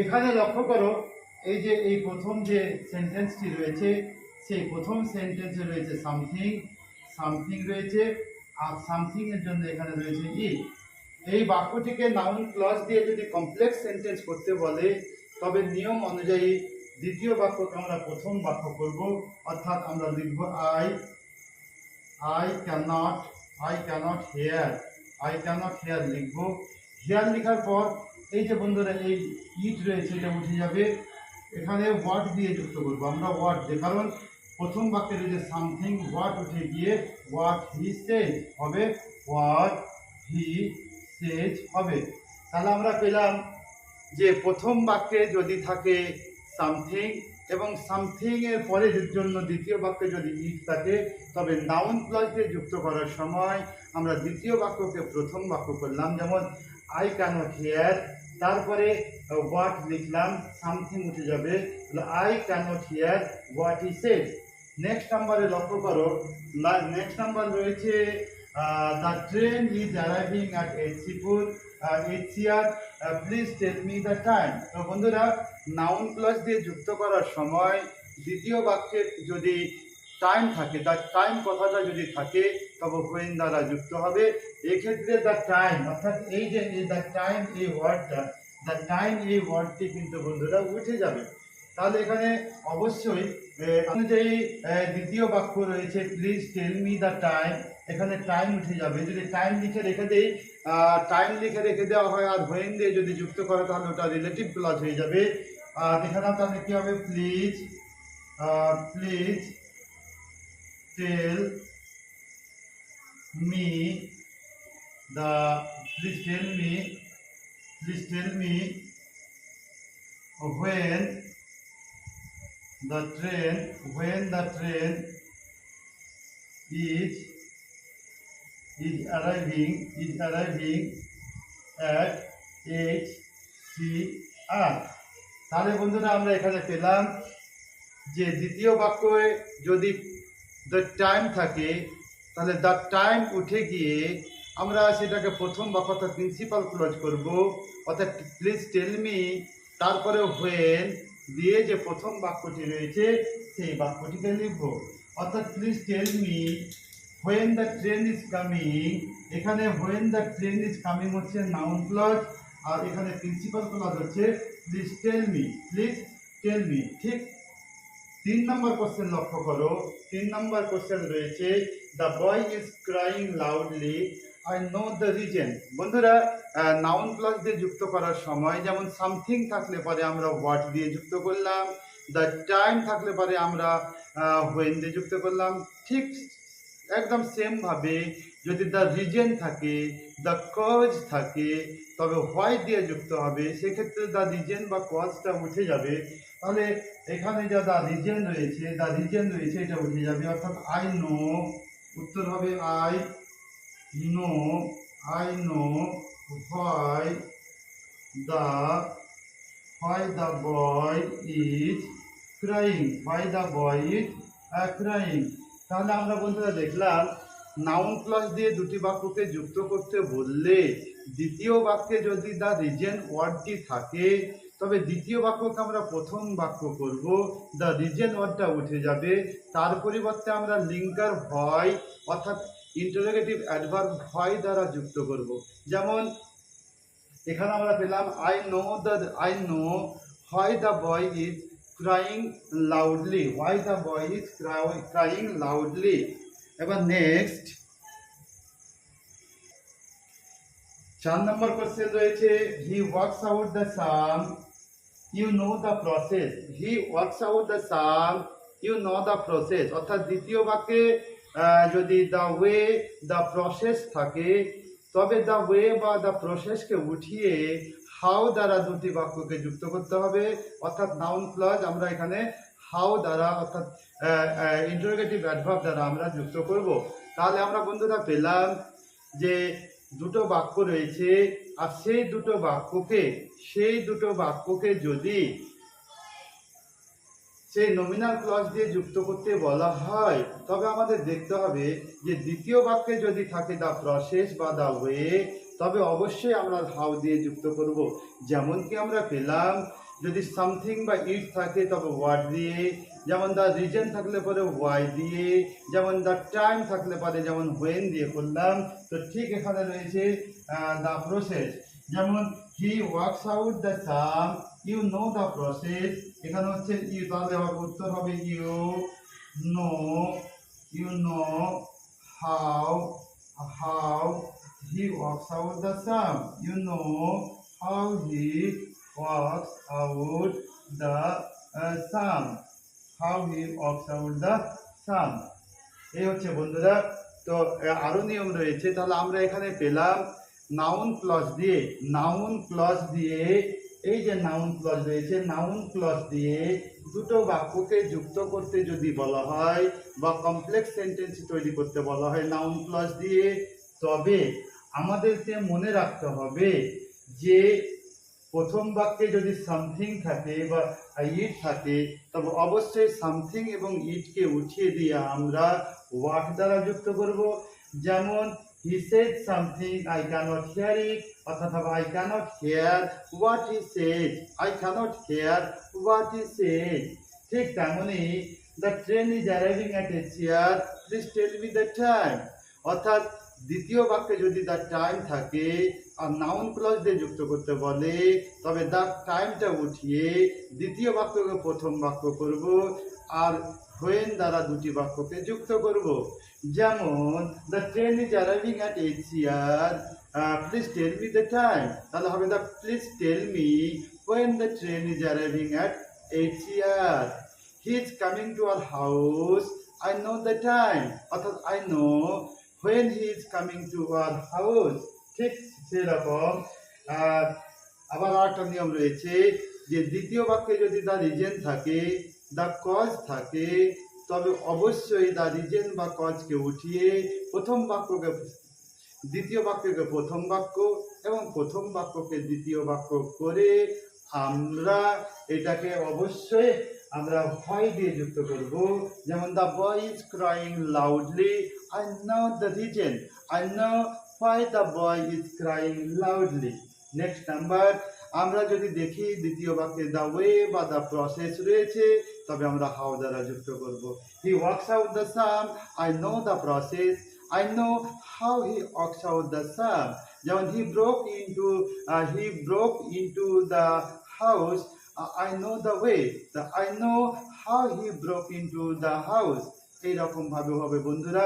এখানে লক্ষ্য করো, এই যে এই প্রথম যে সেন্টেন্সটি রয়েছে, সেই প্রথম সেন্টেন্সে রয়েছে সামথিং, সামথিং রয়েছে, আর সামথিং এর জন্য এখানে রয়েছে ইট। এই বাক্যটিকে নাউন ক্লজ দিয়ে যদি কমপ্লেক্স সেন্টেন্স করতে বলে, তবে নিয়ম অনুযায়ী দ্বিতীয় বাক্যকে আমরা প্রথম বাক্য করব, অর্থাৎ আমরা লিখব I cannot, I cannot hear, I cannot hear লিখব। হেয়ার লেখার পর এই যে বন্ধুরা এই ইট রয়েছে, এটা উঠে যাবে, এখানে ওয়াট দিয়ে যুক্ত করবো আমরা, ওয়াট দিয়ে, কারণ প্রথম বাক্যে রয়েছে সামথিং, ওয়াট উঠে গিয়ে হোয়াট হি সেজ হবে, হোয়াট হি সেজ হবে। তাহলে আমরা পেলাম যে প্রথম বাক্যে যদি থাকে সামথিং এবং সামথিং এর পরে জন্য দ্বিতীয় বাক্যে যদি ইট থাকে, তবে নাউন ক্লজ দিয়ে যুক্ত করার সময় আমরা দ্বিতীয় বাক্যকে প্রথম বাক্য করলাম। যেমন আই ক্যানট হিয়ার, তারপরে হোয়াট লিখলাম, সামথিং উঠে যাবে, I can't hear what he said. Next নাম্বারে লক্ষ্য করো, নেক্সট নাম্বার রয়েছে the train is arriving at এইচসিপুর, এইচসিআর, please tell me the time. তো বন্ধুরা, নাউন ক্লজ দিয়ে যুক্ত করার সময় দ্বিতীয় বাক্যে যদি টাইম থাকে, দ্য টাইম কথাটা যদি থাকে, তবে হোয়েন দ্বারা যুক্ত হবে। এক্ষেত্রে দ্য টাইম, অর্থাৎ এই যে দ্য টাইম এই ওয়ার্ডটা, দ্য টাইম এই ওয়ার্ডটি কিন্তু বন্ধুরা উঠে যাবে। তাহলে এখানে অবশ্যই অনুযায়ী দ্বিতীয় বাক্য রয়েছে please tell me the time, এখানে টাইম উঠে যাবে। যদি টাইম লিখে রেখে দেই, টাইম লিখে রেখে দেওয়া হয় আর হোয়েন দিয়ে যদি যুক্ত করে, তাহলে ওটা রিলেটিভ ক্লজ হয়ে যাবে। আর এখানে তাহলে কি হবে, please, please tell me the, please tell me, please tell me when the train, when the train is arriving at HCR। তাহলে বন্ধুরা আমরা এখানে পেলাম যে দ্বিতীয় বাক্যে যদি দ্য টাইম থাকে, তাহলে দ্য টাইম উঠে গিয়ে আমরা সেটাকে প্রথম বাক্য অর্থাৎ প্রিন্সিপাল ক্লোজ করব, অর্থাৎ প্লিজ টেল মি, তারপরে হোয়েন দিয়ে যে প্রথম বাক্যটি রয়েছে সেই বাক্যটিকে লিখব। অর্থাৎ please tell me when the train is coming, এখানে when the train is coming হচ্ছে নাউন ক্লজ, আর এখানে প্রিন্সিপাল ক্লজ হচ্ছে please tell me, please tell me. ঠিক 3 নম্বর কোশ্চেন লক্ষ্য করো, 3 নম্বর কোশ্চেন রয়েছে the boy is crying loudly, I know the reason. বন্ধুরা, নাউন ক্লজ দিয়ে যুক্ত করার সময় যেমন সামথিং থাকলে পরে আমরা হোয়াট দিয়ে যুক্ত করলাম, দ্য টাইম থাকলে পরে আমরা হোয়েন দিয়ে যুক্ত করলাম, ঠিক একদম সেমভাবে যদি দ্য রিজন থাকে, দ্য কজ থাকে, তবে হোয়াই দিয়ে যুক্ত হবে, সেক্ষেত্রে দ্য রিজন বা কজটা উঠে যাবে। তাহলে এখানে যা দ্য রিজন রয়েছে, দ্য রিজন রয়েছে, এটা উঠে যাবে, অর্থাৎ আই নো, উত্তর হবে I know, I know why the boy is crying, why the boy is crying. তাহলে আমরা বন্ধুরা দেখলাম নাউন ক্লজ দিয়ে দুটি বাক্যকে যুক্ত করতে বললে দ্বিতীয় বাক্যে যদি দ্য রিজন ওয়ার্ডটি থাকে, তবে দ্বিতীয় বাক্যকে আমরা প্রথম বাক্য করব, দ্য রিজন ওয়ার্ডটা উঠে যাবে, তার পরিবর্তে আমরা লিঙ্কার ভয় অর্থাৎ ইন্টারোগেটিভ অ্যাডভার্ব ভয় দ্বারা যুক্ত করব। যেমন এখানে আমরা পেলাম I know why the boy is crying loudly, why the boy is crying loudly. এবার নেক্সট 4 নম্বর কোশ্চেন রয়েছে he works out the sum, you know the process, he works out the sum, you know the process. অর্থাৎ দ্বিতীয় বাক্যে যদি the way the process থাকে, তবে the way বা the প্রসেসকে উঠিয়ে হাউ দ্বারা দুটি বাক্যকে যুক্ত করতে হবে, অর্থাৎ নাউন ক্লজ আমরা এখানে হাউ দ্বারা অর্থাৎ ইন্টারোগেটিভ অ্যাডভার্ব দ্বারা আমরা যুক্ত করব। তাহলে আমরা বন্ধুরা পেলাম যে দুটো বাক্য রয়েছে, আর সেই দুটো বাক্যকে যদি সেই নমিনাল ক্লজ দিয়ে যুক্ত করতে বলা হয়, তবে আমাদের দেখতে হবে যে দ্বিতীয় বাক্যে যদি থাকে দ্য প্রসেস বা দ্য ওয়ে, তবে অবশ্যই আমরা হাউ দিয়ে যুক্ত করব। যেমন কি আমরা পেলাম যদি সামথিং বা ইট থাকে তবে হোয়াট দিয়ে, যেমন দ্য রিজন থাকলে পরে ওয়াই দিয়ে, যেমন দ্য টাইম থাকলে পরে যেমন হোয়েন দিয়ে করলাম। তো ঠিক এখানে রয়েছে দ্য প্রসেস, যেমন he works out the sum, you know the process, এখানে হচ্ছে ইউ, তাহলে হবে উত্তর হবে no you know how how he works out the sum. You know how he works out the sum. How he works out the sum. এই হচ্ছে বন্ধুরা। তো আরো নিয়ম রয়েছে, তাহলে আমরা এখানে পেলাম নাউন ক্লজ দিয়ে, নাউন ক্লজ দিয়ে, এই যে নাউন ক্লজ রয়েছে, নাউন ক্লজ দিয়ে দুটো বাক্যকে যুক্ত করতে যদি বলা হয় বা কমপ্লেক্স সেন্টেন্স তৈরি করতে বলা হয় নাউন ক্লজ দিয়ে, তবে আমাদেরকে মনে রাখতে হবে যে প্রথম বাক্যে যদি সামথিং থাকে বা ইট থাকে, তবে অবশ্যই সামথিং এবং ইটকে উঠিয়ে দিয়ে আমরা হোয়াট দ্বারা যুক্ত করব। যেমন he said something, I can't hear it, অর্থাৎ I can't hear what he said, I can't hear what he said. ঠিক তেমনই the train is arriving at এশিয়ার, please tell me the time, অর্থাৎ দ্বিতীয় বাক্যে যদি দ্য টাইম থাকে আর noun clause দিয়ে যুক্ত করতে বলে, তবে দ্য টাইমটা উঠিয়ে দ্বিতীয় বাক্যকে প্রথম বাক্য করব আর হোয়েন দ্বারা দুটি বাক্যকে যুক্ত করব। যেমন the train is arriving at এশিয়ার, please tell me the time, তাহলে হবে the please tell me when the train is arriving at এশিয়ার। He is coming to our house, I know the time, অর্থাৎ I know when he is coming to our house। ঠিক সেরকম আবার একটা নিয়ম রয়েছে যে দ্বিতীয় বাক্যে যদি দ্য রিজন থাকে, দ্য কজ থাকে, তবে অবশ্যই দ্য রিজন বা কজকে উঠিয়ে প্রথম বাক্যকে দ্বিতীয় বাক্যকে প্রথম বাক্য এবং প্রথম বাক্যকে দ্বিতীয় বাক্য করে আমরা এটাকে অবশ্যই আমরা হোয়াই দিয়ে যুক্ত করব। যেমন the boy is crying loudly, I know the reason, I know why the boy is crying loudly. Next number, আমরা যদি দেখি দ্বিতীয় বাক্যে দ্য ওয়ে বা দ্য প্রসেস রয়েছে, তবে আমরা হাউ দ্বারা যুক্ত করব। হি works out the some, I know the process, I know how he works out the sum. যেমন he broke into the house, I know the way, I know how he broke into the house। এইরকম ভাবে হবে বন্ধুরা।